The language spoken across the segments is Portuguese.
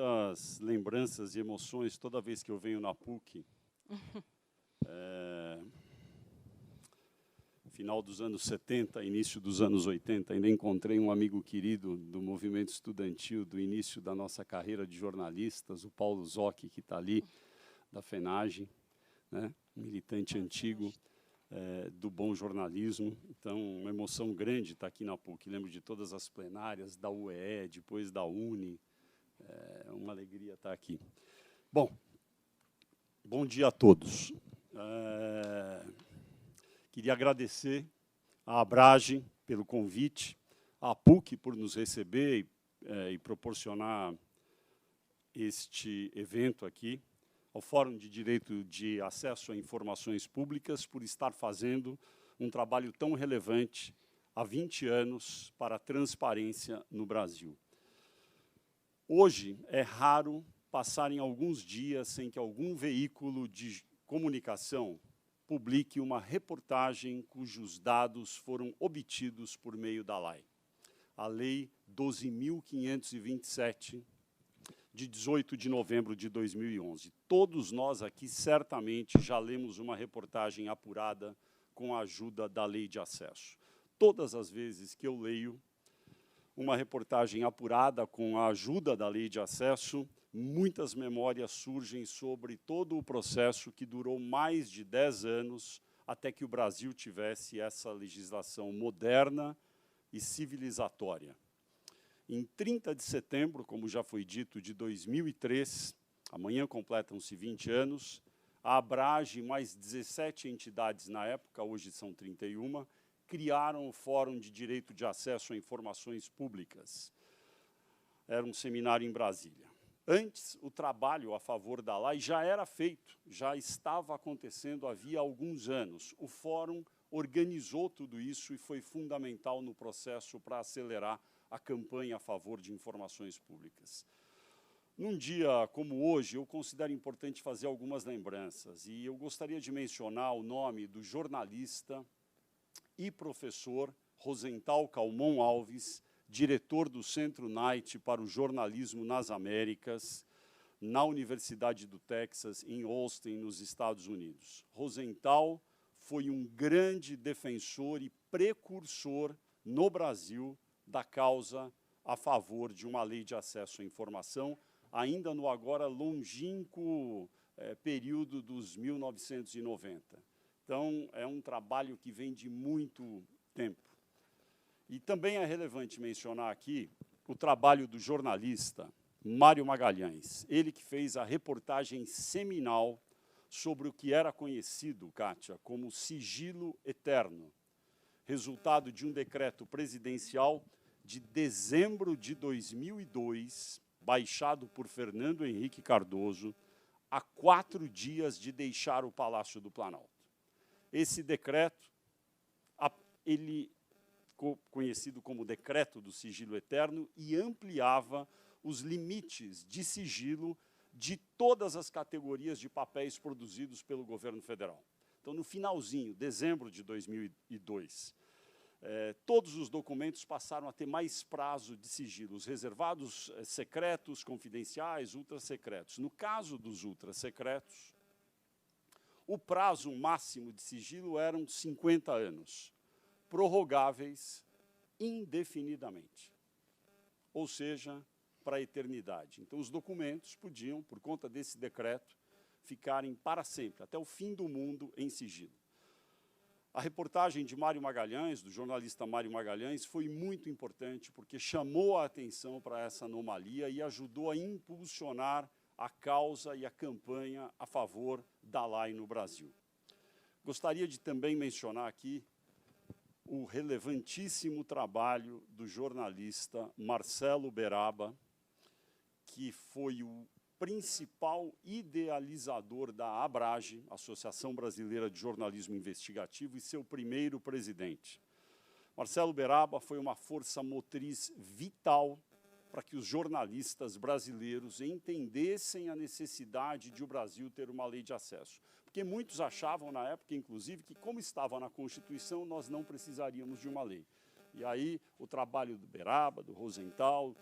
muitas lembranças e emoções toda vez que eu venho na PUC. Final dos anos 70, início dos anos 80, ainda encontrei um amigo querido do movimento estudantil do início da nossa carreira de jornalistas, o Paulo Zocchi, que está ali, da FENAGE, né? Militante antigo do bom jornalismo. Então, uma emoção grande estar aqui na PUC. Lembro de todas as plenárias da UEE, depois da UNE. É uma alegria estar aqui. Bom dia a todos. Queria agradecer à Abrage pelo convite, à PUC por nos receber e proporcionar este evento aqui, ao Fórum de Direito de Acesso a Informações Públicas por estar fazendo um trabalho tão relevante há 20 anos para a transparência no Brasil. Hoje é raro passarem alguns dias sem que algum veículo de comunicação publique uma reportagem cujos dados foram obtidos por meio da lei. A Lei 12.527, de 18 de novembro de 2011. Todos nós aqui certamente já lemos uma reportagem apurada com a ajuda da Lei de Acesso. Todas as vezes que eu leio uma reportagem apurada com a ajuda da Lei de Acesso, muitas memórias surgem sobre todo o processo que durou mais de 10 anos até que o Brasil tivesse essa legislação moderna e civilizatória. Em 30 de setembro, como já foi dito, de 2003, amanhã completam-se 20 anos, a Abrage e mais 17 entidades na época, hoje são 31, criaram o Fórum de Direito de Acesso a Informações Públicas. Era um seminário em Brasília. Antes, o trabalho a favor da lei já era feito, já estava acontecendo havia alguns anos. O Fórum organizou tudo isso e foi fundamental no processo para acelerar a campanha a favor de informações públicas. Num dia como hoje, eu considero importante fazer algumas lembranças, e eu gostaria de mencionar o nome do jornalista e professor Rosenthal Calmon Alves, diretor do Centro Knight para o Jornalismo nas Américas, na Universidade do Texas, em Austin, nos Estados Unidos. Rosenthal foi um grande defensor e precursor no Brasil da causa a favor de uma lei de acesso à informação, ainda no agora longínquo período dos 1990. Então, é um trabalho que vem de muito tempo. E também é relevante mencionar aqui o trabalho do jornalista Mário Magalhães, ele que fez a reportagem seminal sobre o que era conhecido, Kátia, como sigilo eterno, resultado de um decreto presidencial de dezembro de 2002, baixado por Fernando Henrique Cardoso, a 4 dias de deixar o Palácio do Planalto. Esse decreto, ele conhecido como Decreto do Sigilo Eterno, e ampliava os limites de sigilo de todas as categorias de papéis produzidos pelo governo federal. Então, no finalzinho, dezembro de 2002, todos os documentos passaram a ter mais prazo de sigilo, os reservados, secretos, confidenciais, ultrasecretos. No caso dos ultrasecretos, o prazo máximo de sigilo eram 50 anos, prorrogáveis indefinidamente, ou seja, para a eternidade. Então, os documentos podiam, por conta desse decreto, ficarem para sempre, até o fim do mundo, em sigilo. A reportagem de Mário Magalhães, do jornalista Mário Magalhães, foi muito importante, porque chamou a atenção para essa anomalia e ajudou a impulsionar a causa e a campanha a favor da lei no Brasil. Gostaria de também mencionar aqui o relevantíssimo trabalho do jornalista Marcelo Beraba, que foi o principal idealizador da Abrage, Associação Brasileira de Jornalismo Investigativo, e seu primeiro presidente. Marcelo Beraba foi uma força motriz vital para que os jornalistas brasileiros entendessem a necessidade de o Brasil ter uma lei de acesso. Porque muitos achavam, na época, inclusive, que como estava na Constituição, nós não precisaríamos de uma lei. E aí, o trabalho do Beraba, do Rosenthal,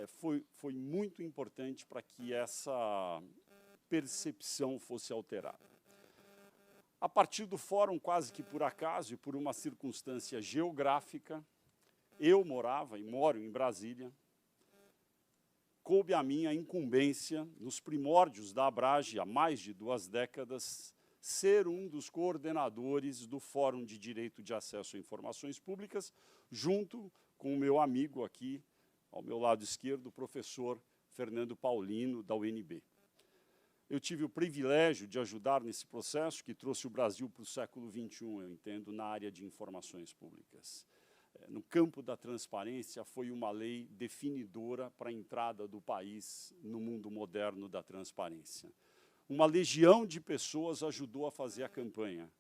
foi muito importante para que essa percepção fosse alterada. A partir do fórum, quase que por acaso e por uma circunstância geográfica, eu morava e moro em Brasília, coube a minha incumbência, nos primórdios da Abrage, há mais de 2 décadas, ser um dos coordenadores do Fórum de Direito de Acesso a Informações Públicas, junto com o meu amigo aqui, ao meu lado esquerdo, o professor Fernando Paulino, da UNB. Eu tive o privilégio de ajudar nesse processo que trouxe o Brasil para o século XXI, eu entendo, na área de informações públicas. No campo da transparência, foi uma lei definidora para a entrada do país no mundo moderno da transparência. Uma legião de pessoas ajudou a fazer a campanha.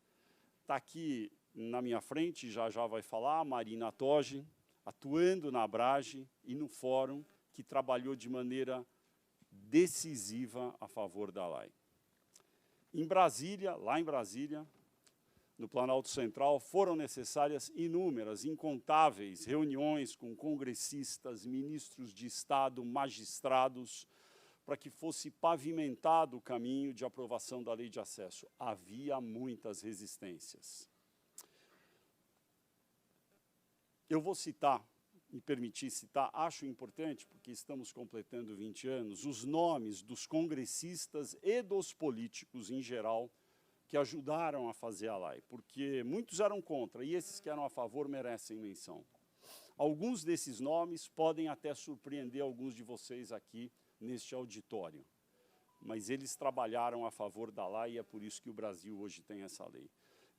Está aqui na minha frente, já vai falar, a Marina Toge, atuando na Abrage e no Fórum, que trabalhou de maneira decisiva a favor da lei. Em Brasília, lá em Brasília, no Planalto Central, foram necessárias inúmeras, incontáveis reuniões com congressistas, ministros de Estado, magistrados, para que fosse pavimentado o caminho de aprovação da lei de acesso. Havia muitas resistências. Eu vou citar, me permitir citar, acho importante, porque estamos completando 20 anos, os nomes dos congressistas e dos políticos em geral que ajudaram a fazer a lei, porque muitos eram contra, e esses que eram a favor merecem menção. Alguns desses nomes podem até surpreender alguns de vocês aqui neste auditório, mas eles trabalharam a favor da lei e é por isso que o Brasil hoje tem essa lei.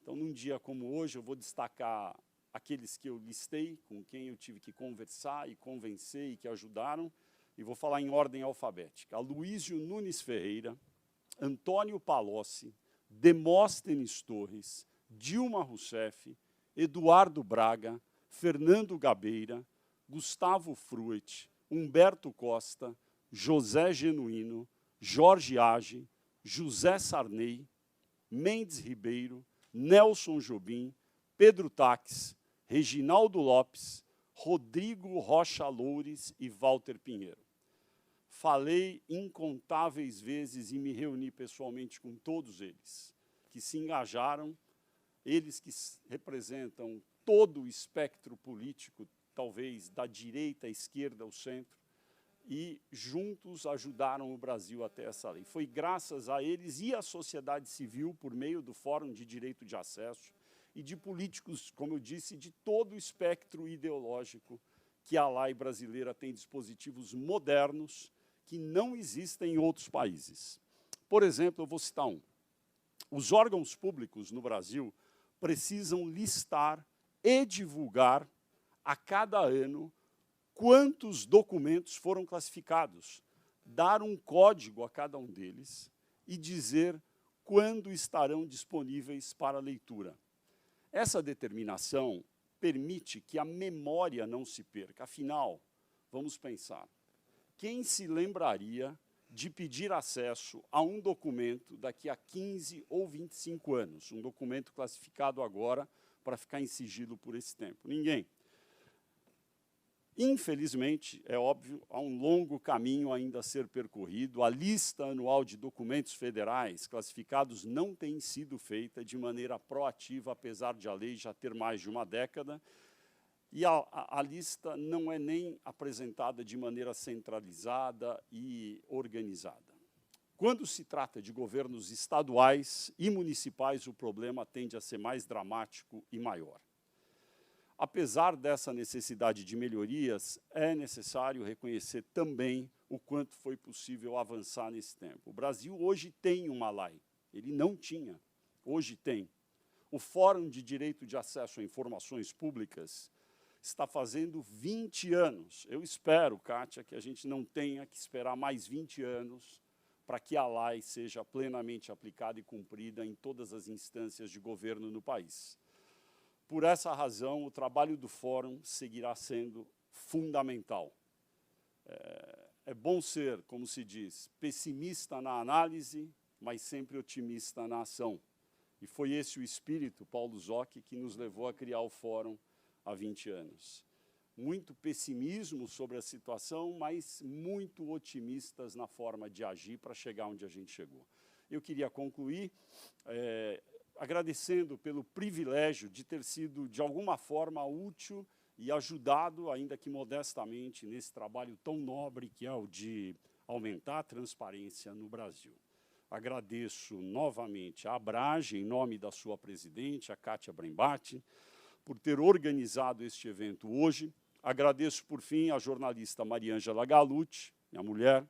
Então, num dia como hoje, eu vou destacar aqueles que eu listei, com quem eu tive que conversar e convencer e que ajudaram, e vou falar em ordem alfabética. Aloísio Nunes Ferreira, Antônio Palocci, Demóstenes Torres, Dilma Rousseff, Eduardo Braga, Fernando Gabeira, Gustavo Fruet, Humberto Costa, José Genuíno, Jorge Age, José Sarney, Mendes Ribeiro, Nelson Jobim, Pedro Taques, Reginaldo Lopes, Rodrigo Rocha Loures e Walter Pinheiro. Falei incontáveis vezes e me reuni pessoalmente com todos eles, que se engajaram, eles que representam todo o espectro político, talvez da direita à esquerda ao centro, e juntos ajudaram o Brasil até essa lei. Foi graças a eles e à sociedade civil, por meio do Fórum de Direito de Acesso, e de políticos, como eu disse, de todo o espectro ideológico, que a lei brasileira tem dispositivos modernos que não existem em outros países. Por exemplo, eu vou citar um. Os órgãos públicos no Brasil precisam listar e divulgar a cada ano quantos documentos foram classificados, dar um código a cada um deles e dizer quando estarão disponíveis para leitura. Essa determinação permite que a memória não se perca. Afinal, vamos pensar, quem se lembraria de pedir acesso a um documento daqui a 15 ou 25 anos, um documento classificado agora para ficar em sigilo por esse tempo? Ninguém. Infelizmente, é óbvio, há um longo caminho ainda a ser percorrido. A lista anual de documentos federais classificados não tem sido feita de maneira proativa, apesar de a lei já ter mais de uma década, e a lista não é nem apresentada de maneira centralizada e organizada. Quando se trata de governos estaduais e municipais, o problema tende a ser mais dramático e maior. Apesar dessa necessidade de melhorias, é necessário reconhecer também o quanto foi possível avançar nesse tempo. O Brasil hoje tem uma lei, ele não tinha, hoje tem. O Fórum de Direito de Acesso a Informações Públicas está fazendo 20 anos. Eu espero, Kátia, que a gente não tenha que esperar mais 20 anos para que a lei seja plenamente aplicada e cumprida em todas as instâncias de governo no país. Por essa razão, o trabalho do Fórum seguirá sendo fundamental. É bom ser, como se diz, pessimista na análise, mas sempre otimista na ação. E foi esse o espírito, Paulo Zocchi, que nos levou a criar o Fórum há 20 anos. muito pessimismo sobre a situação, mas muito otimistas na forma de agir para chegar onde a gente chegou. Eu queria concluir agradecendo pelo privilégio de ter sido, de alguma forma, útil e ajudado, ainda que modestamente, nesse trabalho tão nobre que é o de aumentar a transparência no Brasil. Agradeço novamente à Abrage, em nome da sua presidente, a Kátia Brembati, por ter organizado este evento hoje. Agradeço, por fim, à jornalista Mariângela Gallucci, minha mulher,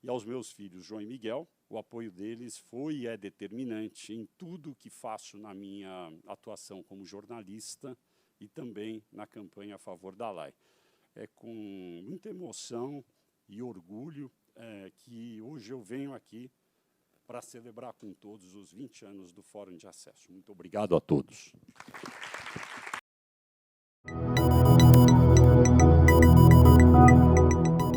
e aos meus filhos, João e Miguel. O apoio deles foi e é determinante em tudo que faço na minha atuação como jornalista e também na campanha a favor da Lei. É com muita emoção e orgulho que hoje eu venho aqui para celebrar com todos os 20 anos do Fórum de Acesso. Muito obrigado a todos.